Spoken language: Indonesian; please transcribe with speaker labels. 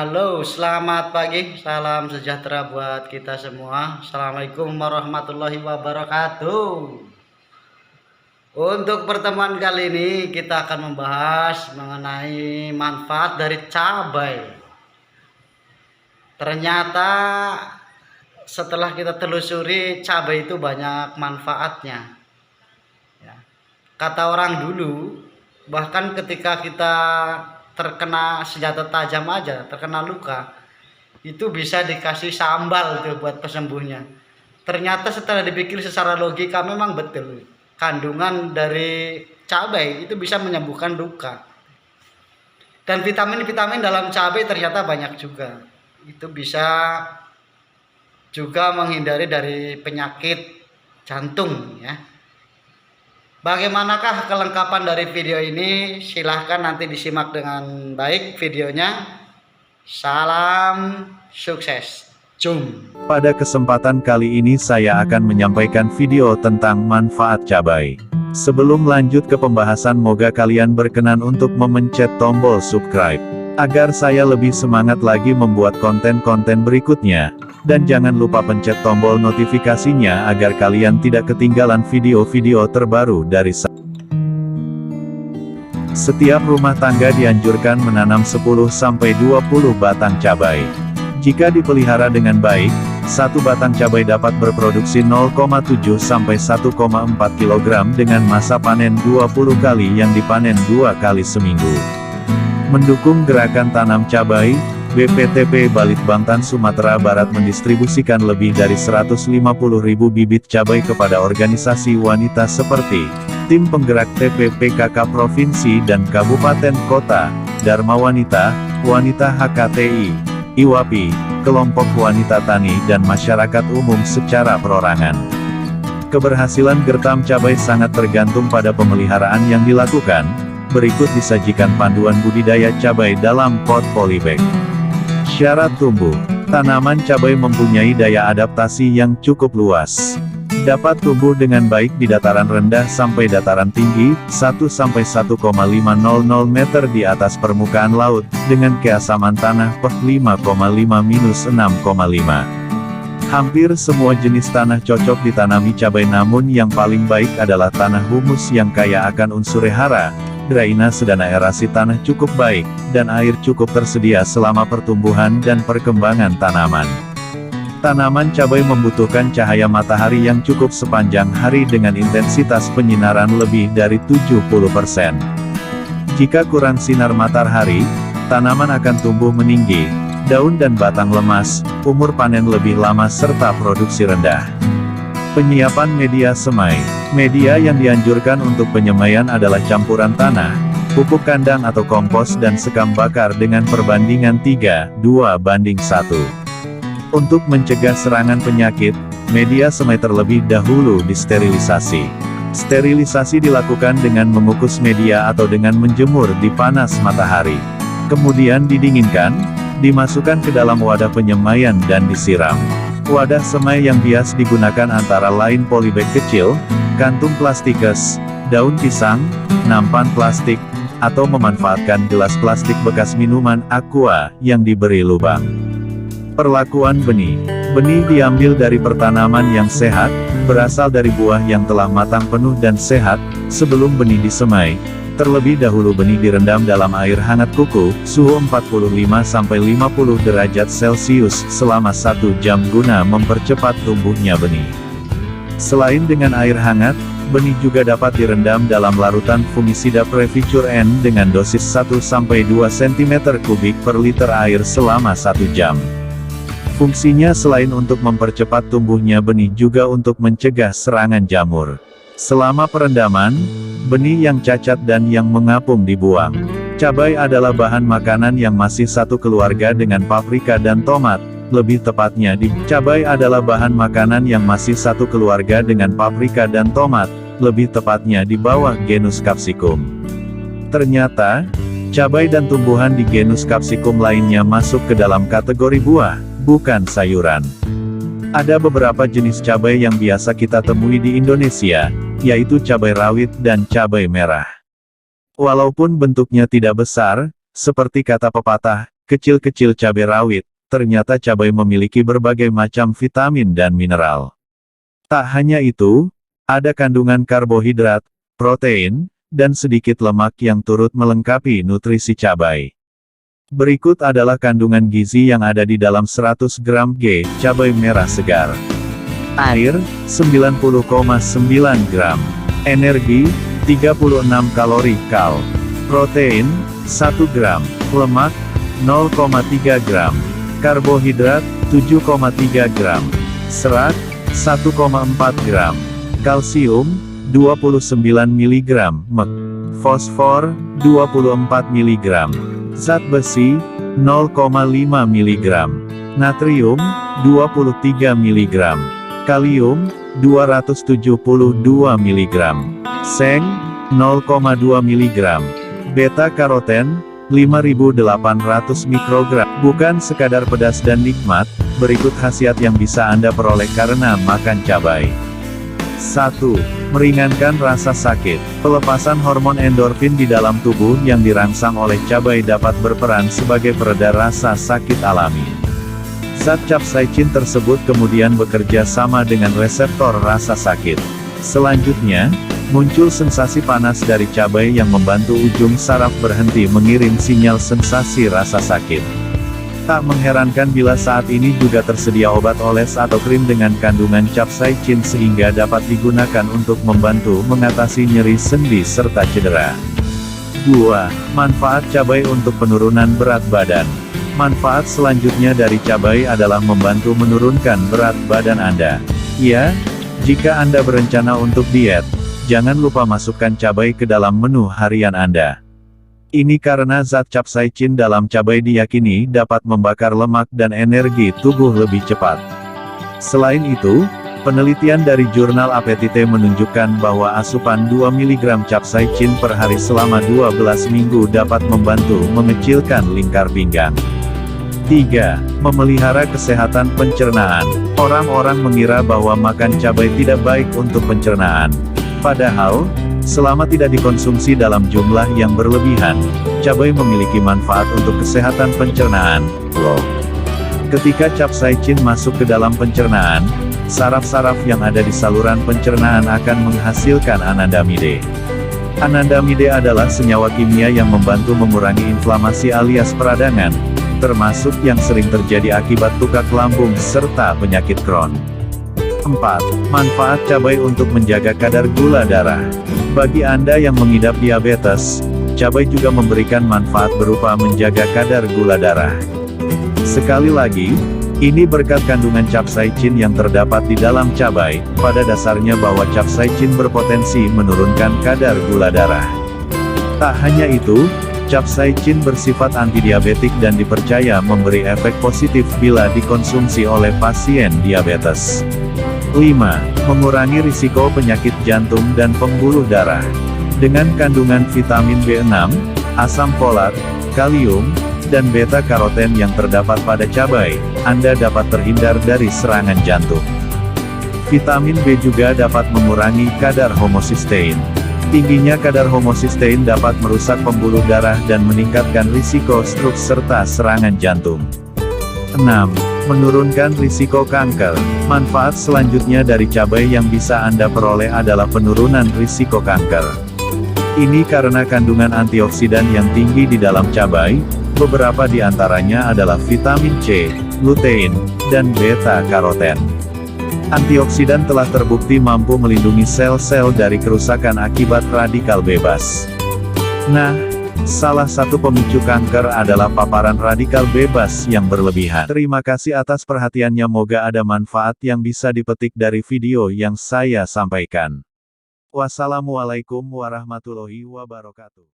Speaker 1: Halo, selamat pagi. Salam sejahtera buat kita semua. Assalamualaikum warahmatullahi wabarakatuh. Untuk pertemuan kali ini kita akan membahas mengenai manfaat dari cabai. Ternyata setelah kita telusuri, cabai itu banyak manfaatnya. Kata orang dulu, bahkan ketika kita terkena senjata tajam aja, terkena luka, itu bisa dikasih sambal tuh buat pesembuhnya. Ternyata setelah dipikir secara logika memang betul, kandungan dari cabai itu bisa menyembuhkan luka. Dan vitamin-vitamin dalam cabai ternyata banyak juga. Itu bisa juga menghindari dari penyakit jantung ya. Bagaimanakah kelengkapan dari video ini? Silahkan nanti disimak dengan baik videonya. Salam sukses. Jum.
Speaker 2: Pada kesempatan kali ini saya akan menyampaikan video tentang manfaat cabai. Sebelum lanjut ke pembahasan, moga kalian berkenan untuk memencet tombol subscribe, agar saya lebih semangat lagi membuat konten-konten berikutnya. Dan jangan lupa pencet tombol notifikasinya agar kalian tidak ketinggalan video-video terbaru dari saya. Setiap rumah tangga dianjurkan menanam 10-20 batang cabai. Jika dipelihara dengan baik, satu batang cabai dapat berproduksi 0,7-1,4 kg dengan masa panen 20 kali yang dipanen 2 kali seminggu. Mendukung gerakan tanam cabai, BPTP Balitbangtan Sumatera Barat mendistribusikan lebih dari 150.000 bibit cabai kepada organisasi wanita seperti Tim Penggerak TPPKK Provinsi dan Kabupaten Kota, Dharma Wanita, Wanita HKTI, IWAPI, Kelompok Wanita Tani dan masyarakat umum secara perorangan. Keberhasilan gertam cabai sangat tergantung pada pemeliharaan yang dilakukan. Berikut disajikan panduan budidaya cabai dalam pot polybag. Syarat tumbuh. Tanaman cabai mempunyai daya adaptasi yang cukup luas. Dapat tumbuh dengan baik di dataran rendah sampai dataran tinggi, 1-1,500 meter di atas permukaan laut, dengan keasaman tanah pH 5,5-6,5. Hampir semua jenis tanah cocok ditanami cabai, namun yang paling baik adalah tanah humus yang kaya akan unsur hara. Drainase dan aerasi tanah cukup baik, dan air cukup tersedia selama pertumbuhan dan perkembangan tanaman. Tanaman cabai membutuhkan cahaya matahari yang cukup sepanjang hari dengan intensitas penyinaran lebih dari 70%. Jika kurang sinar matahari, tanaman akan tumbuh meninggi, daun dan batang lemas, umur panen lebih lama serta produksi rendah. Penyiapan media semai. Media yang dianjurkan untuk penyemaian adalah campuran tanah, pupuk kandang atau kompos dan sekam bakar dengan perbandingan 3:2:1. Untuk mencegah serangan penyakit, media semai terlebih dahulu disterilisasi. Sterilisasi dilakukan dengan mengukus media atau dengan menjemur di panas matahari. Kemudian didinginkan, dimasukkan ke dalam wadah penyemaian dan disiram. Wadah semai yang bias digunakan antara lain polybag kecil, kantung plastikes, daun pisang, nampan plastik, atau memanfaatkan gelas plastik bekas minuman aqua yang diberi lubang. Perlakuan benih. Benih diambil dari pertanaman yang sehat, berasal dari buah yang telah matang penuh dan sehat. Sebelum benih disemai, terlebih dahulu benih direndam dalam air hangat kuku, suhu 45-50 derajat Celcius, selama 1 jam guna mempercepat tumbuhnya benih. Selain dengan air hangat, benih juga dapat direndam dalam larutan fungisida Previture N dengan dosis 1-2 cm3 per liter air selama 1 jam. Fungsinya selain untuk mempercepat tumbuhnya benih juga untuk mencegah serangan jamur. Selama perendaman, benih yang cacat dan yang mengapung dibuang. Cabai adalah bahan makanan yang masih satu keluarga dengan paprika dan tomat. Lebih tepatnya cabai adalah bahan makanan yang masih satu keluarga dengan paprika dan tomat, lebih tepatnya di bawah genus Capsicum. Ternyata, cabai dan tumbuhan di genus Capsicum lainnya masuk ke dalam kategori buah, bukan sayuran. Ada beberapa jenis cabai yang biasa kita temui di Indonesia, yaitu cabai rawit dan cabai merah. Walaupun bentuknya tidak besar, seperti kata pepatah, kecil-kecil cabai rawit, ternyata cabai memiliki berbagai macam vitamin dan mineral. Tak hanya itu, ada kandungan karbohidrat, protein, dan sedikit lemak yang turut melengkapi nutrisi cabai. Berikut adalah kandungan gizi yang ada di dalam 100 gram cabai merah segar. Air, 90,9 gram. Energi, 36 kalori kal. Protein, 1 gram. Lemak, 0,3 gram. Karbohidrat, 7,3 gram. Serat, 1,4 gram. Kalsium, 29 mg. Fosfor, 24 mg. Zat besi, 0,5 mg. Natrium, 23 mg. Kalium, 272 mg. Seng, 0,2 mg. Beta karoten, 5.800 mikrogram. Bukan sekadar pedas dan nikmat, berikut khasiat yang bisa Anda peroleh karena makan cabai. 1. Meringankan rasa sakit. Pelepasan hormon endorfin di dalam tubuh yang dirangsang oleh cabai dapat berperan sebagai pereda rasa sakit alami. Zat capsaicin tersebut kemudian bekerja sama dengan reseptor rasa sakit. Selanjutnya, muncul sensasi panas dari cabai yang membantu ujung saraf berhenti mengirim sinyal sensasi rasa sakit. Tak mengherankan bila saat ini juga tersedia obat oles atau krim dengan kandungan capsaicin sehingga dapat digunakan untuk membantu mengatasi nyeri sendi serta cedera. 2. Manfaat cabai untuk penurunan berat badan. Manfaat selanjutnya dari cabai adalah membantu menurunkan berat badan Anda. Ya, jika Anda berencana untuk diet, jangan lupa masukkan cabai ke dalam menu harian Anda. Ini karena zat capsaicin dalam cabai diyakini dapat membakar lemak dan energi tubuh lebih cepat. Selain itu, penelitian dari jurnal Appetite menunjukkan bahwa asupan 2 mg capsaicin per hari selama 12 minggu dapat membantu mengecilkan lingkar pinggang. 3. Memelihara kesehatan pencernaan. Orang-orang mengira bahwa makan cabai tidak baik untuk pencernaan. Padahal, selama tidak dikonsumsi dalam jumlah yang berlebihan, cabai memiliki manfaat untuk kesehatan pencernaan. Ketika capsaicin masuk ke dalam pencernaan, saraf-saraf yang ada di saluran pencernaan akan menghasilkan anandamide. Anandamide adalah senyawa kimia yang membantu mengurangi inflamasi alias peradangan, termasuk yang sering terjadi akibat tukak lambung serta penyakit Crohn. 4. Manfaat cabai untuk menjaga kadar gula darah. Bagi Anda yang mengidap diabetes, cabai juga memberikan manfaat berupa menjaga kadar gula darah. Sekali lagi, ini berkat kandungan capsaicin yang terdapat di dalam cabai, pada dasarnya bahwa capsaicin berpotensi menurunkan kadar gula darah. Tak hanya itu, capsaicin bersifat antidiabetik dan dipercaya memberi efek positif bila dikonsumsi oleh pasien diabetes. 5. Mengurangi risiko penyakit jantung dan pembuluh darah. Dengan kandungan vitamin B6, asam folat, kalium, dan beta karoten yang terdapat pada cabai, Anda dapat terhindar dari serangan jantung. Vitamin B juga dapat mengurangi kadar homocysteine. Tingginya kadar homocysteine dapat merusak pembuluh darah dan meningkatkan risiko stroke serta serangan jantung. 6. Menurunkan risiko kanker. Manfaat selanjutnya dari cabai yang bisa Anda peroleh adalah penurunan risiko kanker. Ini karena kandungan antioksidan yang tinggi di dalam cabai, beberapa di antaranya adalah vitamin C, lutein, dan beta karoten. Antioksidan telah terbukti mampu melindungi sel-sel dari kerusakan akibat radikal bebas. Nah, salah satu pemicu kanker adalah paparan radikal bebas yang berlebihan. Terima kasih atas perhatiannya, moga ada manfaat yang bisa dipetik dari video yang saya sampaikan. Wassalamualaikum warahmatullahi wabarakatuh.